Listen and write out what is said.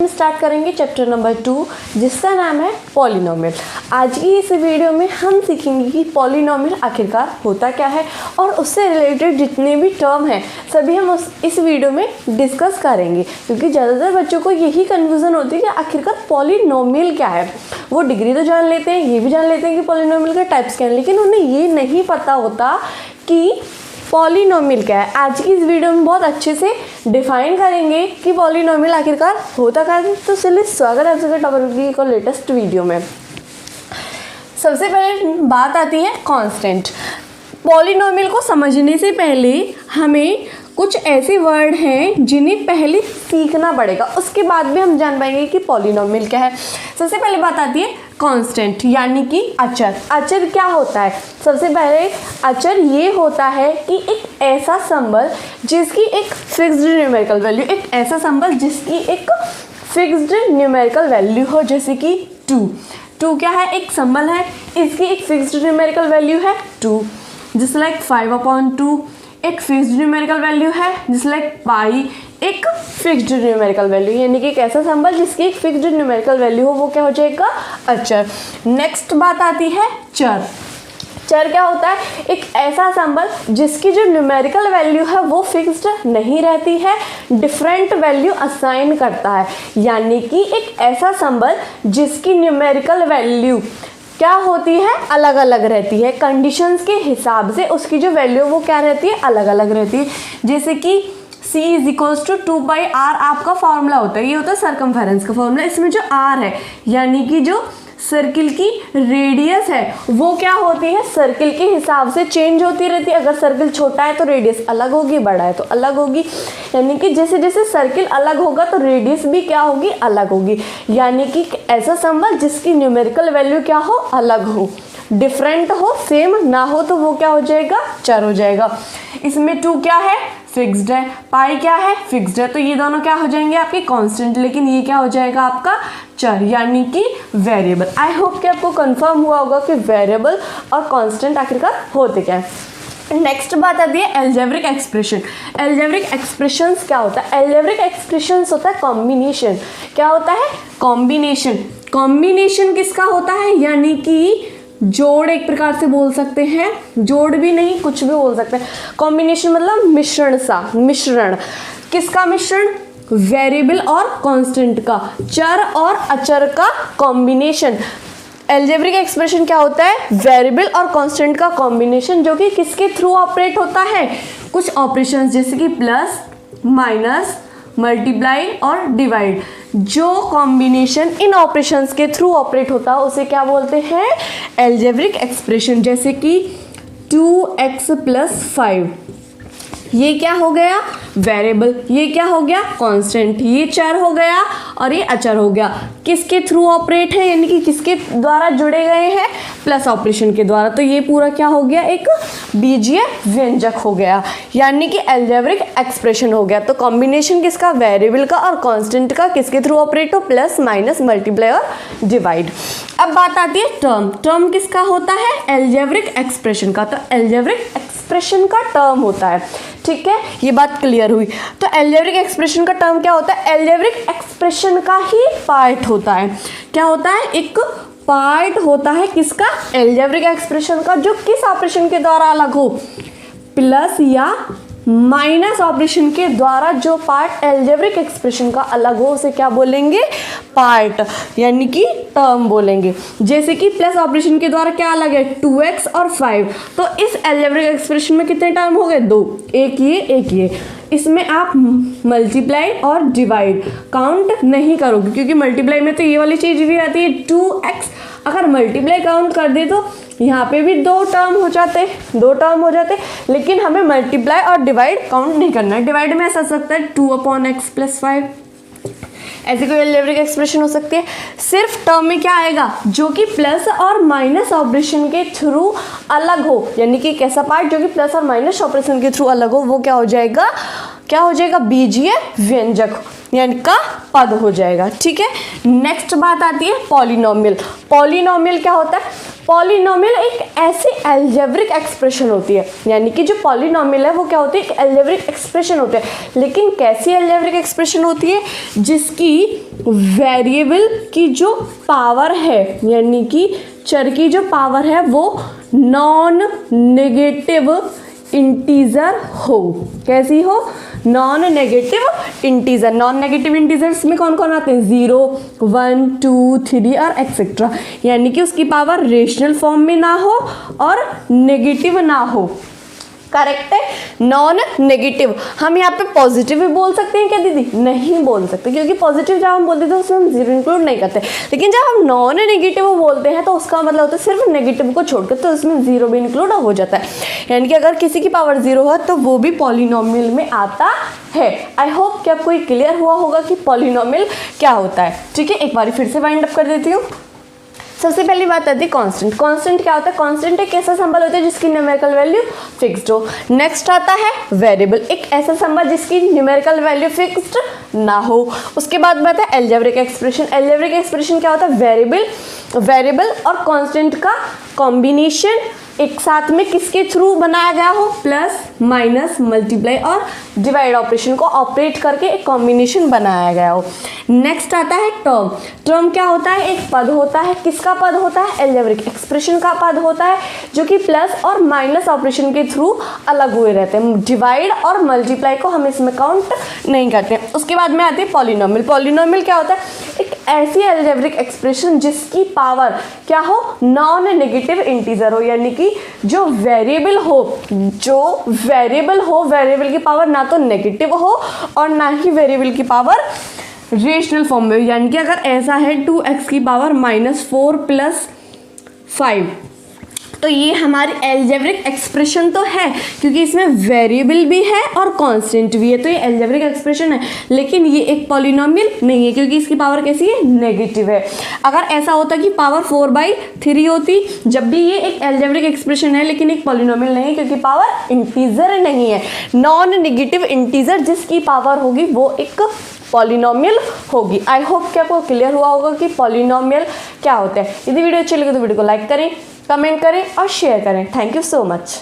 Start करेंगे chapter number 2 जिसका नाम है पॉलिनोमियल। आज की इस वीडियो में हम सीखेंगे कि पॉलिनोमियल आखिरकार होता क्या है और उससे रिलेटेड जितने भी टर्म हैं सभी हम इस वीडियो में डिस्कस करेंगे, क्योंकि ज़्यादातर बच्चों को यही कन्फ्यूज़न होती है कि आखिरकार पॉलिनोमियल क्या है। वो डिग्री तो जान लेते हैं, ये भी जान लेते हैं कि पॉलिनोमियल के टाइप्स क्या हैं, लेकिन उन्हें ये नहीं पता होता कि पॉलिनोमियल क्या है। आज की इस वीडियो में बहुत अच्छे से डिफाइन करेंगे कि पॉलिनोमियल आखिरकार होता क्या है। तो चलिए स्वागत है आपका टॉपिक की एक और लेटेस्ट वीडियो में। सबसे पहले बात आती है कांस्टेंट। पॉलिनोमियल को समझने से पहले हमें कुछ ऐसे वर्ड हैं जिन्हें पहले सीखना पड़ेगा, उसके बाद भी हम जान पाएंगे कि पॉलिनोमियल क्या है। सबसे पहले बात आती है कांस्टेंट यानी कि अचर। अचर क्या होता है? सबसे पहले अचर ये होता है कि एक ऐसा संबल जिसकी एक फिक्स्ड न्यूमेरिकल वैल्यू, एक ऐसा संबल जिसकी एक फिक्स्ड न्यूमेरिकल वैल्यू हो, जैसे कि 2 क्या है? एक संबल है, इसकी एक फिक्स्ड न्यूमेरिकल वैल्यू है 2, जिस लाइक 5/2 एक फिक्स्ड न्यूमेरिकल वैल्यू है, जिस लाइक पाई एक फिक्स्ड न्यूमेरिकल वैल्यू, यानी कि एक ऐसा संबल जिसकी एक फिक्स्ड न्यूमेरिकल वैल्यू हो, वो क्या हो जाएगा? अचर। नेक्स्ट बात आती है चर। चर क्या होता है? एक ऐसा संबल जिसकी जो न्यूमेरिकल वैल्यू है वो फिक्स्ड नहीं रहती है, डिफरेंट वैल्यू असाइन करता है, यानी कि एक ऐसा संबल जिसकी न्यूमेरिकल वैल्यू क्या होती है? अलग अलग रहती है। कंडीशंस के हिसाब से उसकी जो वैल्यू वो क्या रहती है? अलग अलग रहती है। जैसे कि C = 2/r आपका फॉर्मूला होता है, ये होता है सर्कमफेरेंस का फॉर्मूला। इसमें जो r है यानी कि जो सर्किल की रेडियस है वो क्या होती है? सर्किल के हिसाब से चेंज होती रहती है। अगर सर्किल छोटा है तो रेडियस अलग होगी, बड़ा है तो अलग होगी, यानी कि जैसे जैसे सर्किल अलग होगा तो रेडियस भी क्या होगी? अलग होगी। यानी कि ऐसा संबल जिसकी न्यूमेरिकल वैल्यू क्या हो? अलग हो, डिफरेंट हो, सेम ना हो, तो वो क्या हो जाएगा? चर हो जाएगा। इसमें 2 क्या है? फिक्स्ड है। पाई क्या है? फिक्स्ड है। तो ये दोनों क्या हो जाएंगे? आपके कांस्टेंट, लेकिन ये क्या हो जाएगा? आपका चर, यानी कि वेरिएबल। आई होप कि आपको कंफर्म हुआ होगा कि वेरिएबल और कांस्टेंट आखिरकार होते क्या है। नेक्स्ट बात आती है एल्जेब्रिक एक्सप्रेशन। एल्जेब्रिक एक्सप्रेशंस क्या होता है? एल्जेब्रिक एक्सप्रेशंस होता है कॉम्बिनेशन। क्या होता है? कॉम्बिनेशन। कॉम्बिनेशन किसका होता है? यानी कि जोड़ एक प्रकार से बोल सकते हैं, जोड़ भी नहीं, कुछ भी बोल सकते हैं। कॉम्बिनेशन मतलब मिश्रण सा, मिश्रण। किसका मिश्रण? वेरिएबल और कांस्टेंट का, चर और अचर का कॉम्बिनेशन। एल्जेब्रिक एक्सप्रेशन क्या होता है? वेरिएबल और कांस्टेंट का कॉम्बिनेशन, जो कि किसके थ्रू ऑपरेट होता है? कुछ ऑपरेशंस जैसे कि प्लस, माइनस, मल्टीप्लाई और डिवाइड। जो कॉम्बिनेशन इन ऑपरेशंस के थ्रू ऑपरेट होता है उसे क्या बोलते हैं? Algebraic expression. जैसे कि 2x + 5, ये क्या हो गया? वेरिएबल। ये क्या हो गया? कांस्टेंट। ये चर हो गया और ये अचर हो गया। किसके थ्रू ऑपरेट है? यानी कि किसके द्वारा जुड़े गए हैं? प्लस ऑपरेशन के द्वारा। तो ये पूरा क्या हो गया? एक बीजीय व्यंजक हो गया, यानी कि एल्जेब्रिक एक्सप्रेशन हो गया। तो कॉम्बिनेशन किसका? वेरिएबल का और कांस्टेंट का। किसके थ्रू ऑपरेट हो? प्लस, माइनस, मल्टीप्लाई और डिवाइड। अब बात आती है टर्म। टर्म किसका होता है? एल्जेब्रिक एक्सप्रेशन का। तो एल्जेब्रिक एक्सप्रेशन का टर्म होता है, ठीक है, ये बात क्लियर हुई। तो एल्जेब्रिक एक्सप्रेशन का टर्म क्या होता है? एल्जेब्रिक एक्सप्रेशन का ही पार्ट होता है। क्या होता है? एक पार्ट होता है किसका? एल्जेब्रिक एक्सप्रेशन का, जो किस ऑपरेशन के द्वारा अलग हो? प्लस या माइनस ऑपरेशन के द्वारा जो पार्ट एल्जेब्रिक एक्सप्रेशन का अलग हो उसे क्या बोलेंगे? पार्ट, यानी कि टर्म बोलेंगे। जैसे कि प्लस ऑपरेशन के द्वारा क्या अलग है? 2x और 5। तो इस एल्जेब्रिक एक्सप्रेशन में कितने टर्म हो गए? 2, एक ये एक ये। इसमें आप मल्टीप्लाई और डिवाइड काउंट नहीं करोगे, क्योंकि मल्टीप्लाई में तो ये वाली चीज़ भी आती है 2x। अगर मल्टीप्लाई काउंट कर दे तो यहाँ पे भी 2 टर्म हो जाते, लेकिन हमें मल्टीप्लाई और डिवाइड काउंट नहीं करना है। डिवाइड में ऐसा सकता है 2/x + 5, ऐसे कोई एल्जेब्रिक एक्सप्रेशन हो सकती है। सिर्फ टर्म में क्या आएगा? जो कि प्लस और माइनस ऑपरेशन के थ्रू अलग हो, यानी कि एक ऐसा पार्ट जो कि प्लस और माइनस ऑपरेशन के थ्रू अलग हो, वो क्या हो जाएगा? बीजीय व्यंजक, यानी का पद हो जाएगा, ठीक है। नेक्स्ट बात आती है पॉलिनोमियल। पॉलिनोमियल क्या होता है? पॉलिनोमियल एक ऐसी अलजेब्रिक एक्सप्रेशन होती है, यानी कि जो पॉलिनोमियल है वो क्या होती है, एक अलजेब्रिक एक्सप्रेशन होती है। लेकिन कैसी अलजेब्रिक एक्सप्रेशन होती है, जिसकी वेरिएबल की जो पावर है, यानी कि चर की जो पावर है वो नॉन नेगेटिव इंटीजर हो। कैसी हो, non negative integer. Non negative integers में कौन कौन आते हैं, 0, 1, 2, 3 और एक्सेट्रा, यानी कि उसकी पावर रेशनल फॉर्म में ना हो और नेगेटिव ना हो। करेक्ट है, नॉन नेगेटिव। हम यहाँ पे पॉजिटिव भी बोल सकते हैं क्या दीदी, नहीं बोल सकते, क्योंकि पॉजिटिव जब हम बोलते हैं तो उसमें हम जीरो इंक्लूड नहीं करते। लेकिन जब हम नॉन नेगेटिव बोलते हैं तो उसका मतलब होता है सिर्फ नेगेटिव को छोड़कर, तो उसमें जीरो भी इंक्लूड हो जाता है। यानी कि अगर किसी की पावर 0 है तो वो भी पॉलिनोमियल में आता है। आई होप कि आपको क्लियर हुआ होगा कि पॉलिनोमियल क्या होता है। ठीक है, एक बार फिर से वाइंड अप कर देती हूँ। सबसे पहली बात आती है कांस्टेंट। कांस्टेंट क्या होता है, कांस्टेंट एक ऐसा सिंबल होता है जिसकी न्यूमेरिकल वैल्यू फिक्स्ड हो। नेक्स्ट आता है वेरिएबल, एक ऐसा सिंबल जिसकी न्यूमेरिकल वैल्यू फिक्स्ड ना हो। उसके बाद बात है अलजेब्रिक एक्सप्रेशन। अलजेब्रिक एक्सप्रेशन क्या होता है, वेरिएबल और कांस्टेंट का कॉम्बिनेशन एक साथ में किसके थ्रू बनाया गया हो, प्लस माइनस मल्टीप्लाई और डिवाइड ऑपरेशन को ऑपरेट करके एक कॉम्बिनेशन बनाया गया हो। नेक्स्ट आता है टर्म। टर्म क्या होता है, एक पद होता है। किसका पद होता है, अलजेब्रिक एक्सप्रेशन का पद होता है, जो कि प्लस और माइनस ऑपरेशन के थ्रू अलग हुए रहते हैं। डिवाइड और मल्टीप्लाई को हम इसमें काउंट नहीं करते। उसके बाद में आती है पॉलिनोमियल। पॉलिनोमियल क्या होता है, एक ऐसी अलजेब्रिक एक्सप्रेशन जिसकी पावर क्या हो, नॉन नेगेटिव इंटीजर हो, यानी कि जो वेरिएबल हो वेरिएबल की पावर ना तो नेगेटिव हो और ना ही वेरिएबल की पावर रेशनल फॉर्म में, यानी कि अगर ऐसा है 2x की पावर -4 + 5, तो ये हमारी अलजेब्रिक एक्सप्रेशन तो है, क्योंकि इसमें वेरिएबल भी है और कांस्टेंट भी है, तो ये अलजेब्रिक एक्सप्रेशन है। लेकिन ये एक पॉलिनोमियल नहीं है, क्योंकि इसकी पावर कैसी है, नेगेटिव है। अगर ऐसा होता कि पावर 4/3 होती, जब भी ये एक अलजेब्रिक एक्सप्रेशन है लेकिन एक पॉलिनोमियल नहीं है, क्योंकि पावर इंटीजर नहीं है। नॉन नेगेटिव इंटीजर जिसकी पावर होगी वो एक पॉलिनोमियल होगी। आई होप कि आपको क्लियर हुआ होगा कि पॉलिनोमियल क्या होता है। यदि वीडियो अच्छी लगे तो वीडियो को लाइक करें, कमेंट करें और शेयर करें। Thank you so much.